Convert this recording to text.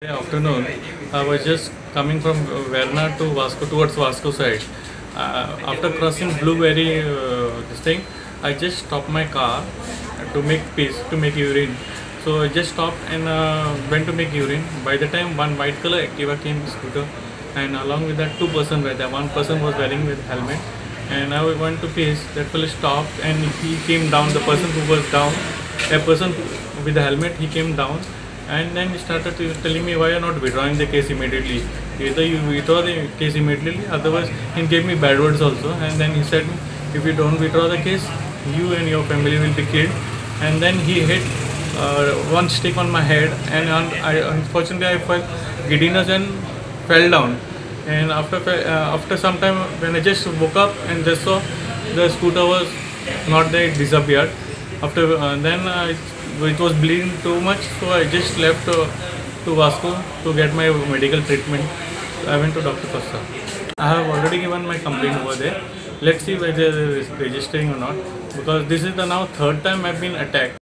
Afternoon, I was just coming from Verna to Vasco towards Vasco side. After crossing Blueberry, this thing, I just stopped my car to make piss to make urine. So I just stopped and went to make urine. By the time one white color Activa came scooter, and along with that two person were there. One person was wearing with helmet, and I went to piss. That fellow stopped and he came down. The person who was down, a person with the helmet, he came down. And then he started telling me, why you're not withdrawing the case immediately. Either you withdraw the case immediately, otherwise he gave me bad words also. And then he said, if you don't withdraw the case, you and your family will be killed. And then he hit one stick on my head, and unfortunately I felt giddiness and fell down. And after some time, when I just woke up and just saw the scooter was not there, it disappeared. After it was bleeding too much, so I just left to Vasco to get my medical treatment. I went to Dr. Costa. I have already given my complaint over there. Let's see whether they are registering or not, because this is the now third time I've been attacked.